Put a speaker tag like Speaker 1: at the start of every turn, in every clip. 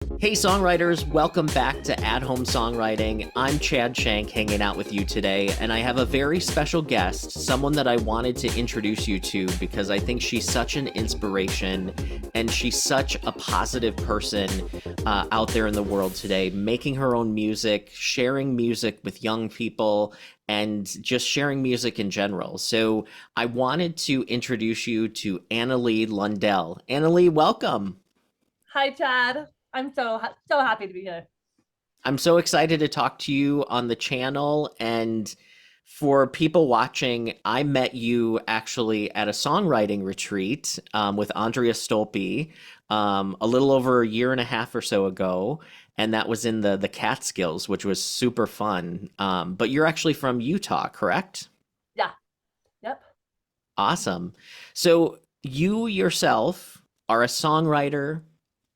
Speaker 1: Hey songwriters, welcome back to At-Home Songwriting. I'm Chad Shank hanging out with you today, and I have a very special guest, someone that I wanted to introduce you to because I think she's such an inspiration and she's such a positive person out there in the world today, making her own music, sharing music with young people, and just sharing music in general. So I wanted to introduce you to Annalee Lundell. Annalee, welcome.
Speaker 2: Hi, Chad. I'm so happy to be here.
Speaker 1: I'm so excited to talk to you on the channel. And for people watching, I met you actually at a songwriting retreat with Andrea Stolpe a little over a year and a half or so ago. And that was in the Catskills, which was super fun. But you're actually from Utah, correct?
Speaker 2: Yeah. Yep.
Speaker 1: Awesome. So you yourself are a songwriter,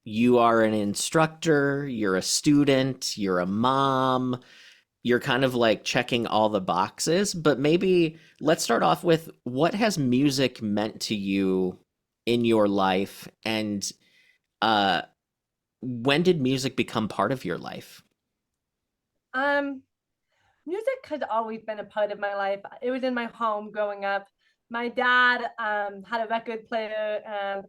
Speaker 1: you are an instructor, you're a student, you're a mom, you're kind of like checking all the boxes, but maybe let's start off with what has music meant to you in your life and uh when did music become part of your life?
Speaker 2: Um, Music has always been a part of my life. It was in my home growing up. My dad had a record player, and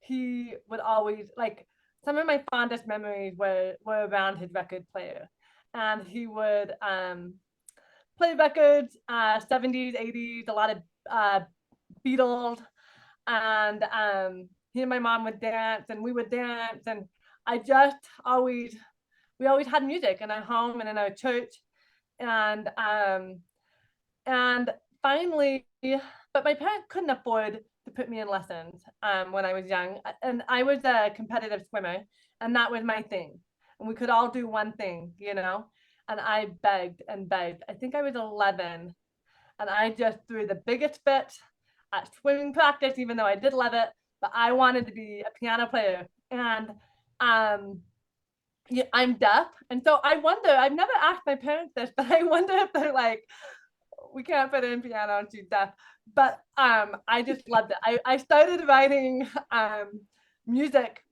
Speaker 2: he would always like some of my fondest memories were around his record player, and he would play records, 70s, 80s, a lot of Beatles, and he and my mom would dance, and we would dance, and I just always we always had music in our home and in our church, and and finally, but my parents couldn't afford to put me in lessons when I was young, and I was a competitive swimmer, and that was my thing, and we could all do one thing, and I begged and begged. I think I was 11, and I just threw the biggest fit at swimming practice, even though I did love it. But I wanted to be a piano player, and um, yeah, I'm deaf, and so I wonder. I've never asked my parents this, but I wonder if they're like, we can't put in piano and she's deaf. But I just loved it. I started writing music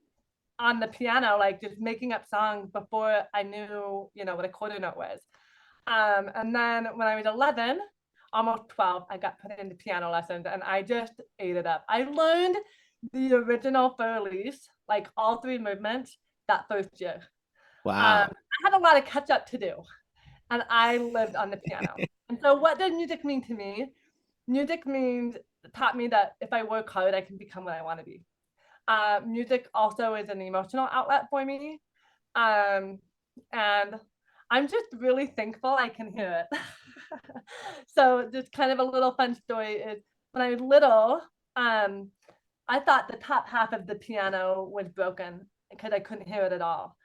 Speaker 2: on the piano, like just making up songs before I knew, what a quarter note was. And then when I was 11, almost 12, I got put into piano lessons, and I just ate it up. I learned the original Fur Elise, like all three movements, that first year. I
Speaker 1: Wow.
Speaker 2: had a lot of catch up to do, and I lived on the piano. And so, what does music mean to me? Music means taught me that if I work hard, I can become what I want to be. Music also is an emotional outlet for me, um, and I'm just really thankful I can hear it. So, just kind of a little fun story is when I was little, um, I thought the top half of the piano was broken because I couldn't hear it at all.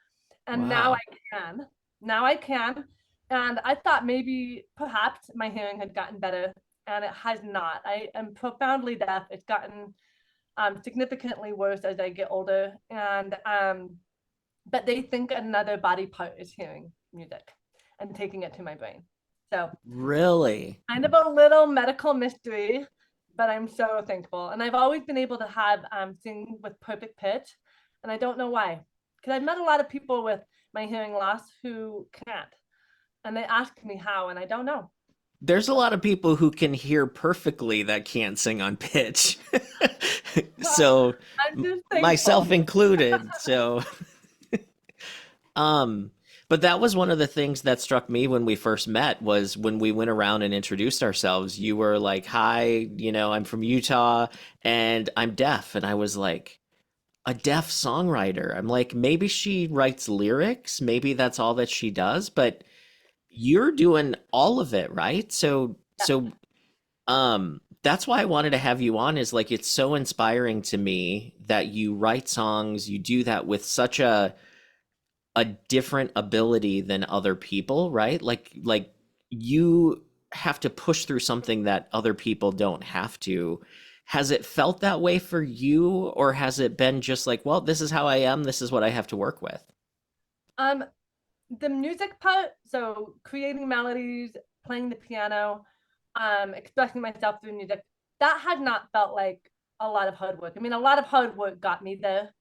Speaker 2: And now I
Speaker 1: Wow.
Speaker 2: can. Now I can. And I thought maybe perhaps my hearing had gotten better, and it has not. I am profoundly deaf. It's gotten significantly worse as I get older. And but they think another body part is hearing music and taking it to my brain. So
Speaker 1: Really?
Speaker 2: kind of a little medical mystery, but I'm so thankful. And I've always been able to have sing with perfect pitch, and I don't know why. Because I've met a lot of people with my hearing loss who can't, and they ask me how, and I don't know.
Speaker 1: There's a
Speaker 2: So,
Speaker 1: lot of people who can hear perfectly that can't sing on pitch.
Speaker 2: well,
Speaker 1: So
Speaker 2: I'm just thankful.
Speaker 1: myself included. So um but that was one of the things that struck me when we first met was when we went around and introduced ourselves. You were like, "Hi, I'm from Utah and I'm deaf." And I was like, "A deaf songwriter." I'm like, "Maybe she writes lyrics, maybe that's all that she does, but you're doing all of it, right?"
Speaker 2: Yeah.
Speaker 1: That's why I wanted to have you on is like it's so inspiring to me that you write songs, you do that with such a different ability than other people, right? Like you have to push through something that other people don't have to. Has it felt that way for you or has it been just like, well, this is how I am, this is what I have to work with?
Speaker 2: Um, the music part, so creating melodies, playing the piano, expressing myself through music, that had not felt like a lot of hard work. I mean, a lot of hard work got me there,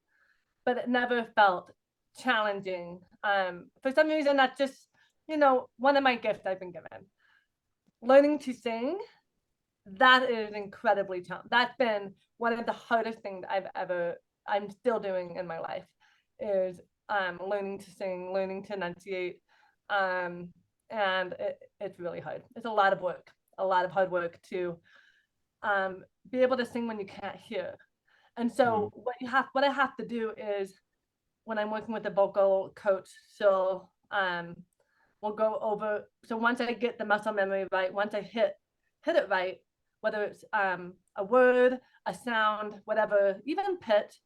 Speaker 2: but it never felt challenging. For some reason, that's just, one of my gifts I've been given. Learning to sing, that is incredibly challenging. That's been one of the hardest things I'm still doing in my life, is learning to sing, learning to enunciate. And it's really hard. It's a lot of work, a lot of hard work to be able to sing when you can't hear. And so what I have to do is, when I'm working with a vocal coach, we'll go over. So once I get the muscle memory right, once I hit it right, whether it's a word, a sound, whatever, even pitch,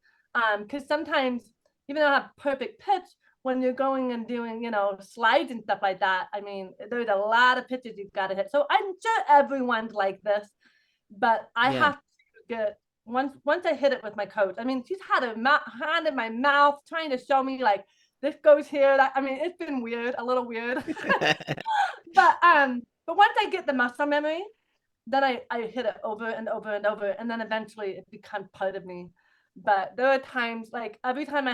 Speaker 2: because sometimes, even though I have perfect pitch, when you're going and doing, slides and stuff like that, I mean, there's a lot of pitches you've got to hit. So I'm sure everyone's like this, but I have to get, once I hit it with my coach, I mean, she's had a hand in my mouth trying to show me, like, this goes here. I mean, it's been weird, a little weird. but once I get the muscle memory, then I hit it over and over and over, and then eventually it becomes part of me. But there are times, like every time I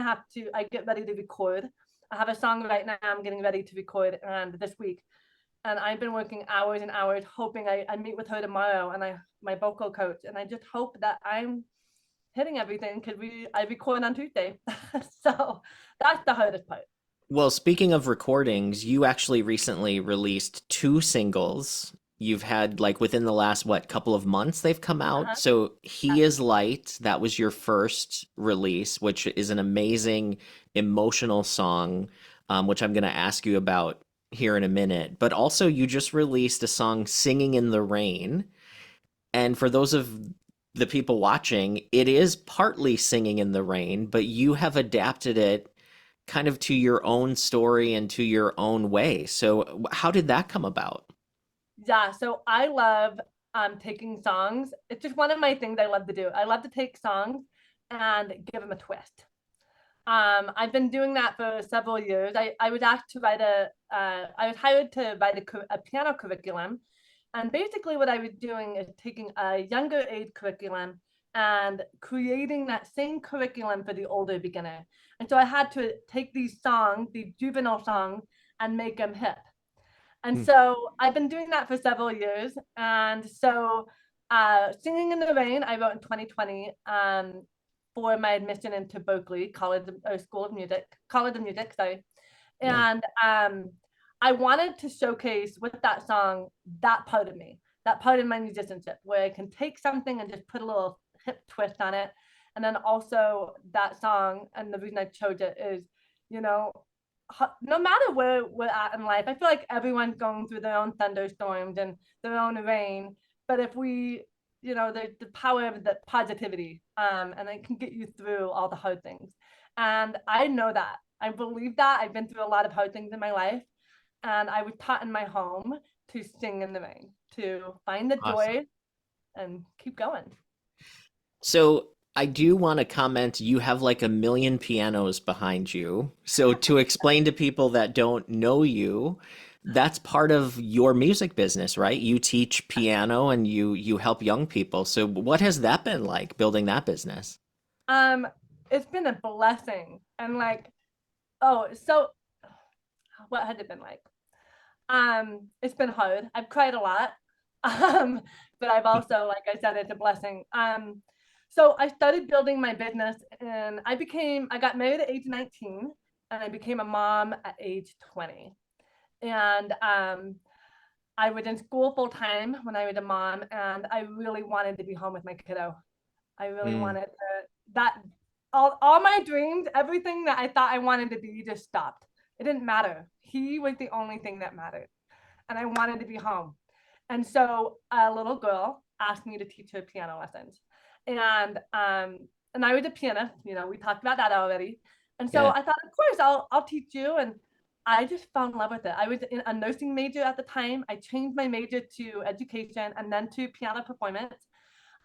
Speaker 2: get ready to record. I have a song right now I'm getting ready to record, and this week, and I've been working hours and hours, hoping I meet with her tomorrow, and my vocal coach, and I just hope that I'm hitting everything, because I record on Tuesday. So that's the hardest part.
Speaker 1: Well, speaking of recordings, you actually recently released two singles. You've had, like, within the last, what, couple of months they've come out. So He Is Light, that was your first release, which is an amazing emotional song, which I'm going to ask you about here in a minute. But also, you just released a song, Singing in the Rain. And for those of the people watching, it is partly singing in the rain, but you have adapted it kind of to your own story and to your own way. So how did that come about?
Speaker 2: Yeah, so I love taking songs. It's just one of my things I love to do. I love to take songs and give them a twist. I've been doing that for several years. I was asked to write I was hired to write a piano curriculum. And basically what I was doing is taking a younger age curriculum and creating that same curriculum for the older beginner. And so I had to take these songs, these juvenile songs, and make them hip. And
Speaker 1: Hmm.
Speaker 2: so I've been doing that for several years. And so Singing in the Rain, I wrote in 2020 for my admission into Berklee College, College of Music, sorry.
Speaker 1: Yeah.
Speaker 2: And I wanted to showcase with that song that part of me, that part of my musicianship, where I can take something and just put a little hip twist on it. And then also that song, and the reason I chose it is, you know, no matter where we're at in life, I feel like everyone's going through their own thunderstorms and their own rain. But if we, the power of the positivity, and it can get you through all the hard things. And I know that. I believe that. I've been through a lot of hard things in my life. And I was taught in my home to sing in the rain, to find the
Speaker 1: Awesome.
Speaker 2: joy and keep going.
Speaker 1: So I do want to comment, you have like a million pianos behind you. So to explain to people that don't know you, that's part of your music business, right? You teach piano and you help young people. So what has that been like, building that business?
Speaker 2: Um, it's been a blessing. And like, oh, so what has it been like? It's been hard. I've cried a lot. But I've also, like I said, it's a blessing. So I started building my business, and I got married at age 19, and I became a mom at age 20. And I was in school full time when I was a mom, and I really wanted to be home with my kiddo. I really
Speaker 1: Mm,
Speaker 2: wanted that all my dreams, everything that I thought I wanted to be just stopped. It didn't matter. He was the only thing that mattered. And I wanted to be home. And so a little girl asked me to teach her piano lessons. And I was a pianist, we talked about that already. And so
Speaker 1: yeah.
Speaker 2: I thought, of course, I'll teach you. And I just fell in love with it. I was in a nursing major at the time. I changed my major to education and then to piano performance.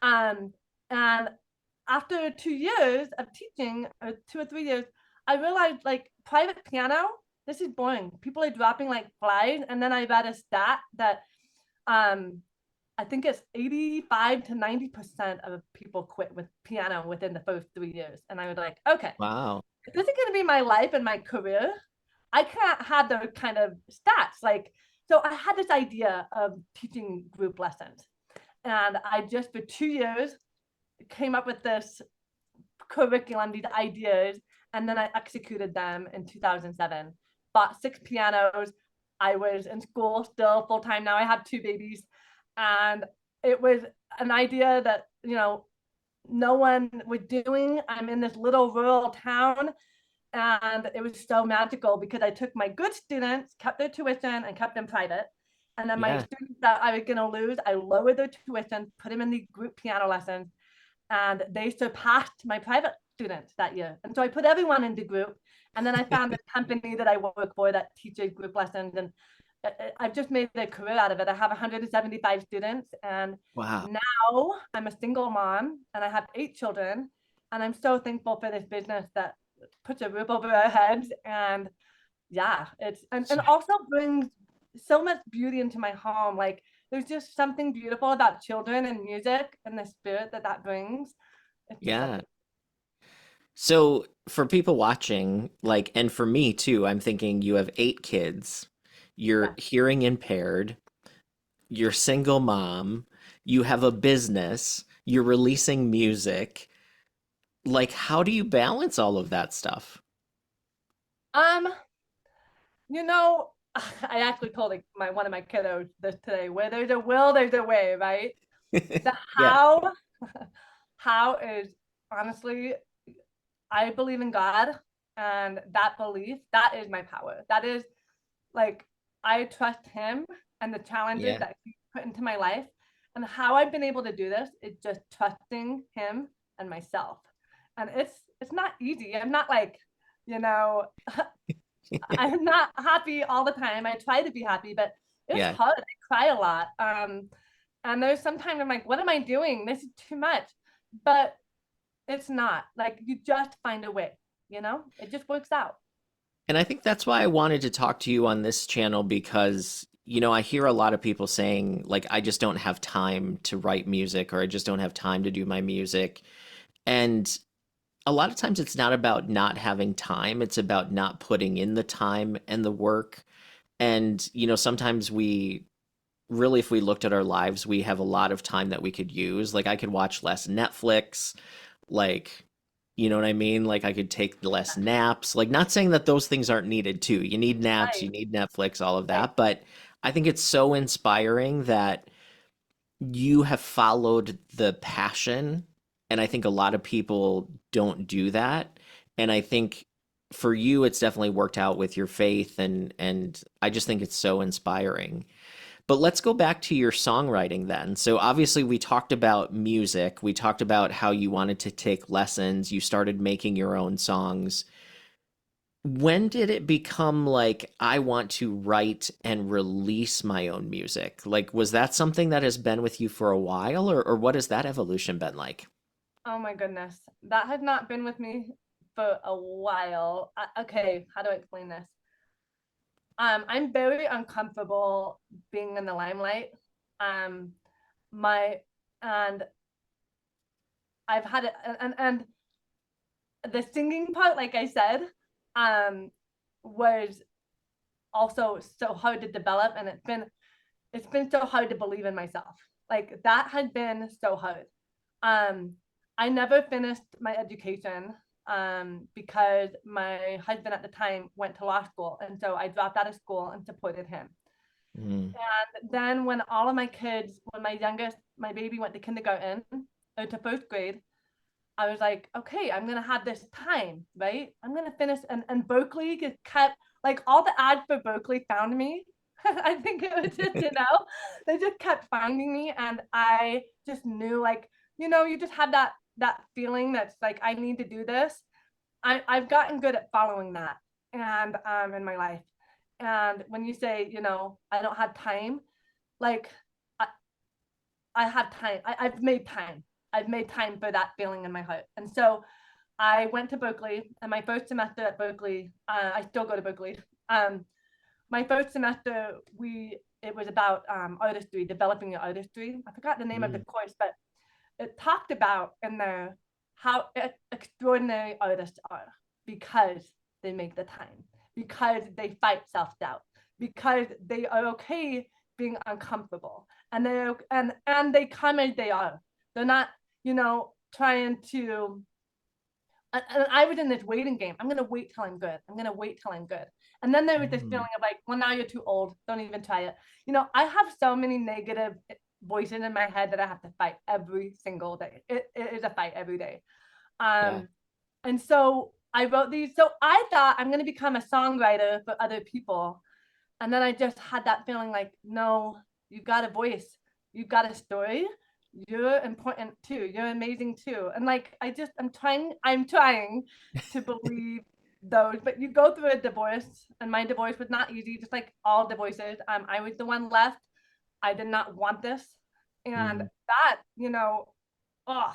Speaker 2: Um, and after 2 years of teaching, or 2 or 3 years, I realized, like, private piano, this is boring. People are dropping like flies. And then I read a stat that um, I think it's 85 to 90% of people quit with piano within the first 3 years. And I was like, okay,
Speaker 1: Wow.
Speaker 2: this is going to be my life and my career. I can't have those kind of stats. Like, so I had this idea of teaching group lessons. And I just, for 2 years, came up with this curriculum, these ideas, and then I executed them in 2007. Bought 6 pianos. I was in school still full time. Now I have 2 babies. And it was an idea that, no one was doing. I'm in this little rural town. And it was so magical because I took my good students, kept their tuition, and kept them private. And then my
Speaker 1: Yeah.
Speaker 2: students that I was going to lose, I lowered their tuition, put them in the group piano lessons, and they surpassed my private students that year. And so I put everyone into group. And then I found a company that I work for that teaches group lessons. And I've just made a career out of it. I have 175 students. And
Speaker 1: Wow.
Speaker 2: now I'm a single mom and I have 8 children. And I'm so thankful for this business that puts a roof over our heads. And yeah, and also brings so much beauty into my home. Like, there's just something beautiful about children and music and the spirit that brings. It's just so
Speaker 1: Yeah. So for people watching, like, and for me too, I'm thinking you have 8 kids, you're
Speaker 2: yeah.
Speaker 1: hearing impaired, you're single mom, you have a business, you're releasing music. Like, how do you balance all of that stuff?
Speaker 2: Um, you know, I actually told like my one of my kiddos this today, where there's a will, there's a way, right? The
Speaker 1: Yeah.
Speaker 2: how is honestly, I believe in God, and that belief, that is my power. That is like, I trust him and the challenges
Speaker 1: Yeah.
Speaker 2: that he put into my life. And how I've been able to do this is just trusting him and myself. And it's not easy. I'm not like, you know, I'm not happy all the time. I try to be happy, but it's
Speaker 1: Yeah.
Speaker 2: hard. I cry a lot. And there's sometimes I'm like, what am I doing? This is too much. But it's not. Like, you just find a way. It just works out.
Speaker 1: And I think that's why I wanted to talk to you on this channel because, I hear a lot of people saying, like, I just don't have time to write music or I just don't have time to do my music. And a lot of times it's not about not having time, it's about not putting in the time and the work. And, sometimes we really, if we looked at our lives, we have a lot of time that we could use. Like, I could watch less Netflix, like, you know what I mean? Like, I could take less naps. Like, not saying that those things aren't needed too. You need naps, you
Speaker 2: Right.
Speaker 1: need Netflix, all of
Speaker 2: Right.
Speaker 1: that. But I think it's so inspiring that you have followed the passion. And I think a lot of people don't do that. And I think for you, it's definitely worked out with your faith. And I just think it's so inspiring. But let's go back to your songwriting then. So obviously we talked about music. We talked about how you wanted to take lessons. You started making your own songs. When did it become like I want to write and release my own music? Like, was that something that has been with you for a while, or what has that evolution been like?
Speaker 2: Oh my goodness. That has not been with me for a while. Okay, how do I explain this? I'm very uncomfortable being in the limelight. Um, my and I've had it, and the singing part, like I said, um, was also so hard to develop, and it's been so hard to believe in myself. Like, that had been so hard. Um, I never finished my education because my husband at the time went to law school. And so I dropped out of school and supported him.
Speaker 1: Mm,
Speaker 2: And then when all of my kids, when my youngest, my baby went to kindergarten or to first grade, I was like, okay, I'm gonna have this time, right? I'm gonna finish, and Berklee just kept, like, all the ads for Berklee found me. I think it was just, they just kept finding me, and I just knew, like, you just have that feeling that's like, I need to do this. I've gotten good at following that, and in my life. And when you say, I don't have time, like, I, I have time. I've made time. I've made time for that feeling in my heart. And so I went to Berklee, and my first semester at Berklee, I still go to Berklee. My first semester, it was about artistry, developing your artistry. I forgot the name of the
Speaker 1: mm,
Speaker 2: course, but it talked about in there how extraordinary artists are. because they make the time, because they fight self-doubt, because they are okay being uncomfortable, and they come as they are. They're not, trying to. And I was in this waiting game. I'm gonna wait till I'm good. I'm gonna wait till I'm good. And then there was this feeling of like, well, now you're too old. Don't even try it. I have so many negative voices in my head that I have to fight every single day. It is a fight every day.
Speaker 1: Yeah.
Speaker 2: And so I wrote these. So I thought I'm gonna become a songwriter for other people. And then I just had that feeling like, no, you've got a voice, you've got a story, you're important too, you're amazing too. And like, I'm trying to believe those, but you go through a divorce, and my divorce was not easy, just like all divorces. I was the one left. I did not want this. And
Speaker 1: Mm.
Speaker 2: that, oh,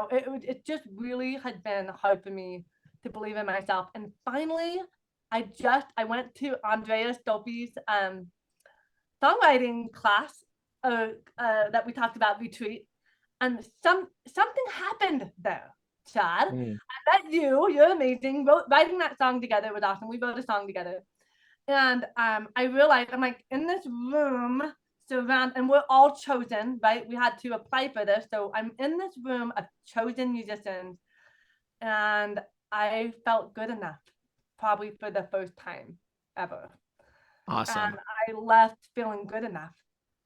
Speaker 2: it just really had been hard for me to believe in myself. And finally, I went to Andrea Stolpe's songwriting class that we talked about, retreat, and something happened there, Chad.
Speaker 1: Mm.
Speaker 2: I met you. You're amazing. Writing that song together was awesome. We wrote a song together, and I realized I'm like in this room and we're all chosen, right? We had to apply for this, so I'm in this room of chosen musicians, and I felt good enough, probably for the first time ever. And
Speaker 1: Awesome.
Speaker 2: I left feeling good enough.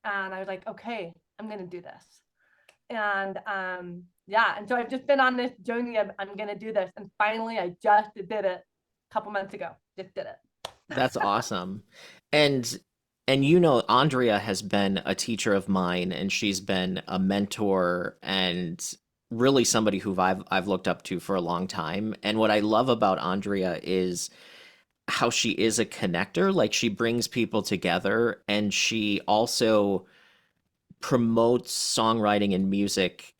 Speaker 2: And I was like, okay, I'm gonna do this. And yeah, and so I've just been on this journey of I'm gonna do this. And finally I just did it a couple months ago. Just did it.
Speaker 1: That's awesome. And Andrea has been a teacher of mine, and she's been a mentor and really somebody who I've looked up to for a long time. And what I love about Andrea is how she is a connector. Like, she brings people together, and she also promotes songwriting and music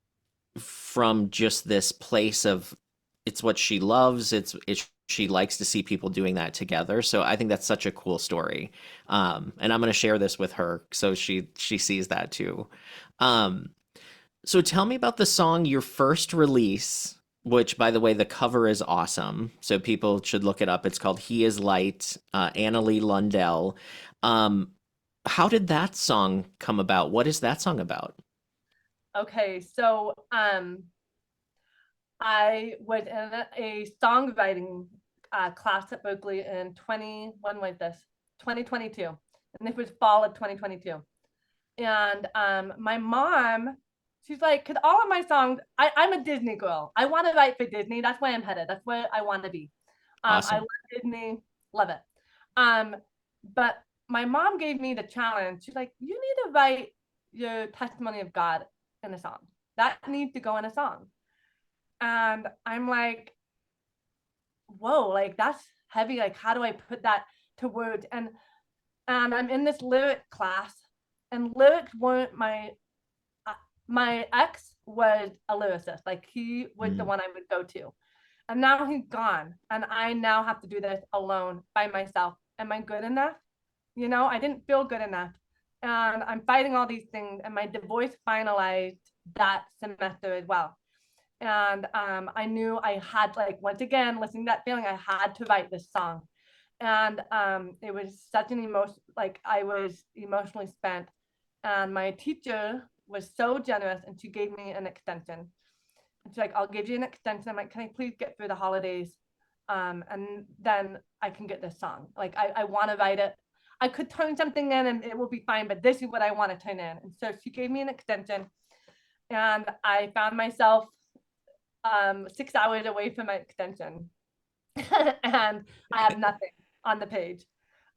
Speaker 1: from just this place of it's what she loves. She likes to see people doing that together. So I think that's such a cool story. And I'm going to share this with her so she sees that too. Um, so tell me about the song, your first release, which, by the way, the cover is awesome. So people should look it up. It's called He Is Light, Annalee Lundell. Um, how did that song come about? What is that song about?
Speaker 2: Okay, so I was in a songwriting class at Berklee in 2022. And this was fall of 2022. And my mom, she's like, could all of my songs, I'm a Disney girl. I want to write for Disney. That's where I'm headed. That's where I want to be. I
Speaker 1: Awesome.
Speaker 2: love Disney, love it. Um, but my mom gave me the challenge. She's like, you need to write your testimony of God in a song. That needs to go in a song. And I'm like, whoa, like that's heavy. Like, how do I put that to words? And I'm in this lyric class, and lyrics weren't my ex was a lyricist. Like, he was the
Speaker 1: Mm.
Speaker 2: one I would go to. And now he's gone. And I now have to do this alone by myself. Am I good enough? I didn't feel good enough. And I'm fighting all these things. And my divorce finalized that semester as well. And I knew I had, like, once again, listening to that feeling, I had to write this song. And it was such an emotion, like I was emotionally spent. And my teacher was so generous, and she gave me an extension. And she's like, I'll give you an extension. I'm like, can I please get through the holidays? And then I can get this song. Like, I want to write it. I could turn something in and it will be fine, but this is what I want to turn in. And so she gave me an extension, and I found myself 6 hours away from my extension. And I have nothing on the page.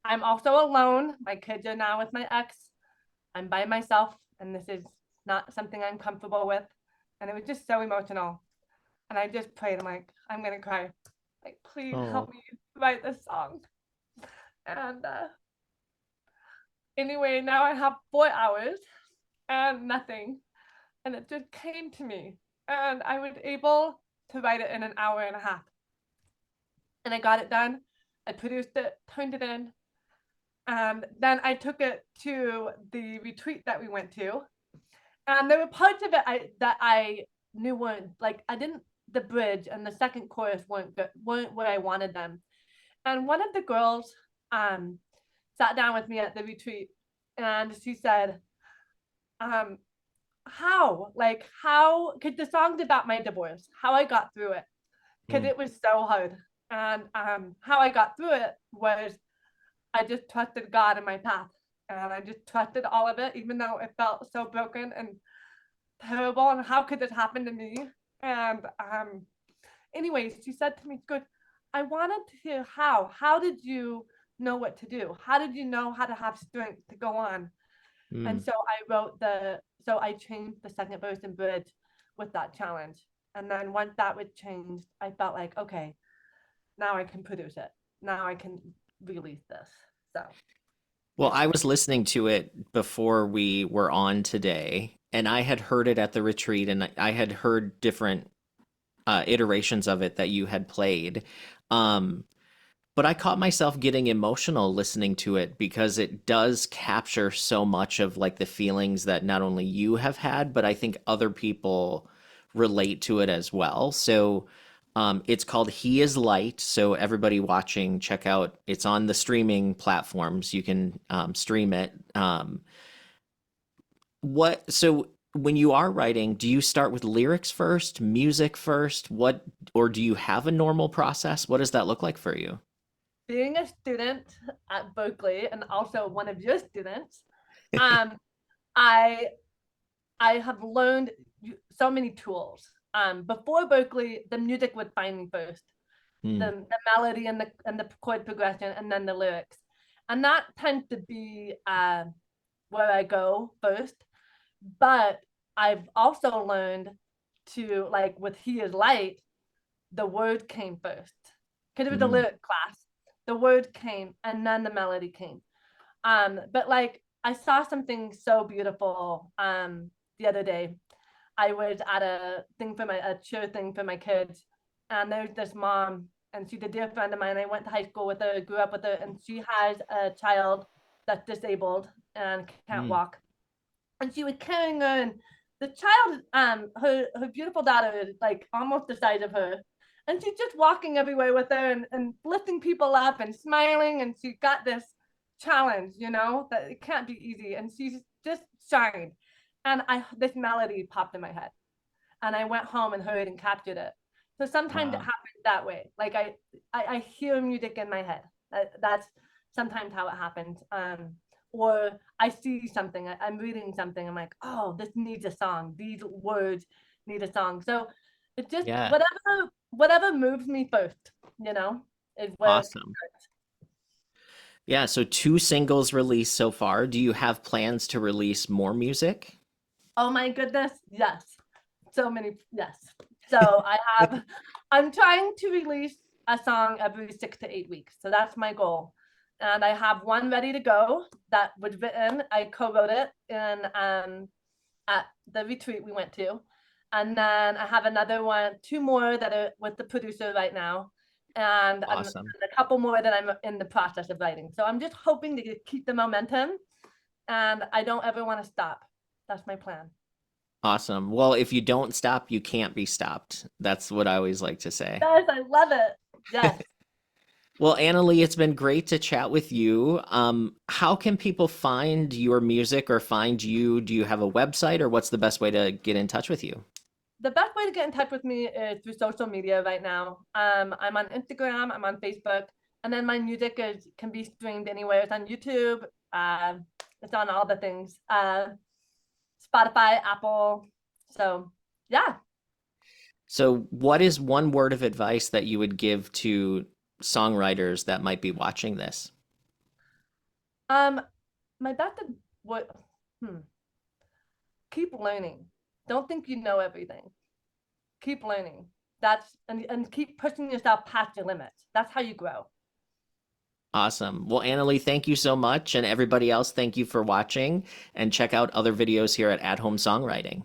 Speaker 2: I'm also alone. My kids are now with my ex. I'm by myself, and this is not something I'm comfortable with. And it was just so emotional. And I just prayed, I'm like, I'm gonna cry. Like, please help
Speaker 1: Oh,
Speaker 2: me write this song. And anyway, now I have 4 hours and nothing. And it just came to me. And I was able to write it in an hour and a half. And I got it done. I produced it, turned it in. And then I took it to the retreat that we went to. And there were parts of it that I knew weren't, like, I didn't the bridge and the second chorus weren't where I wanted them. And one of the girls sat down with me at the retreat, and she said, how, because the song's about my divorce, how I got through it, because it was so hard. And how I got through it was I just trusted God in my path. And I just trusted all of it, even though it felt so broken and terrible. And how could this happen to me? And anyways, she said to me, good, I wanted to hear how. How did you know what to do? How did you know how to have strength to go on? And so I changed the second verse and bridge with that challenge. And then once that was changed, I felt like, okay, now I can produce it. Now I can release this. So.
Speaker 1: Well, I was listening to it before we were on today, and I had heard it at the retreat, and I had heard different iterations of it that you had played. Um, but I caught myself getting emotional listening to it because it does capture so much of like the feelings that not only you have had, but I think other people relate to it as well. So it's called He is Light. So everybody watching, check out. It's on the streaming platforms. You can stream it. So when you are writing, do you start with lyrics first, music first? Or do you have a normal process? What does that look like for you?
Speaker 2: Being a student at Berklee and also one of your students, um, I have learned so many tools. Before Berklee, the music would find me first, the melody and the chord progression, and then the lyrics, and that tends to be where I go first. But I've also learned to, like with He is Light, the word came first because it was a lyric class. The word came and then the melody came. But like I saw something so beautiful the other day. I was at a cheer thing for my kids, and there's this mom, and she's a dear friend of mine. I went to high school with her, grew up with her, and she has a child that's disabled and can't walk. And she was carrying her, and the child, her beautiful daughter is like almost the size of her. And she's just walking everywhere with her and lifting people up and smiling. And she's got this challenge, that it can't be easy. And she's just shined. And this melody popped in my head. And I went home and heard and captured it. So sometimes it happens that way. Like I hear music in my head. That's sometimes how it happens. Or I see something, I'm reading something, I'm like, oh, this needs a song. These words need a song. So it's just whatever moves me first, is where.
Speaker 1: Awesome. Yeah, so 2 singles released so far. Do you have plans to release more music?
Speaker 2: Oh my goodness, yes. So many, yes. So I'm trying to release a song every 6 to 8 weeks. So that's my goal. And I have one ready to go that was written. I co-wrote it at the retreat we went to. And then I have another one, 2 more that are with the producer right now. And
Speaker 1: Awesome.
Speaker 2: a couple more that I'm in the process of writing. So I'm just hoping to keep the momentum, and I don't ever want to stop. That's my plan.
Speaker 1: Awesome. Well, if you don't stop, you can't be stopped. That's what I always like to say.
Speaker 2: Yes, I love it. Yes.
Speaker 1: Well, Annalee, it's been great to chat with you. How can people find your music or find you? Do you have a website, or what's the best way to get in touch with you?
Speaker 2: The best way to get in touch with me is through social media right now. I'm on Instagram, I'm on Facebook, and then my music can be streamed anywhere. It's on YouTube. It's on all the things. Spotify, Apple. So yeah.
Speaker 1: So what is one word of advice that you would give to songwriters that might be watching this?
Speaker 2: My best what keep learning. Don't think you know everything. Keep learning. And keep pushing yourself past your limits. That's how you grow.
Speaker 1: Awesome. Well, Annalee, thank you so much. And everybody else, thank you for watching. And check out other videos here at Home Songwriting.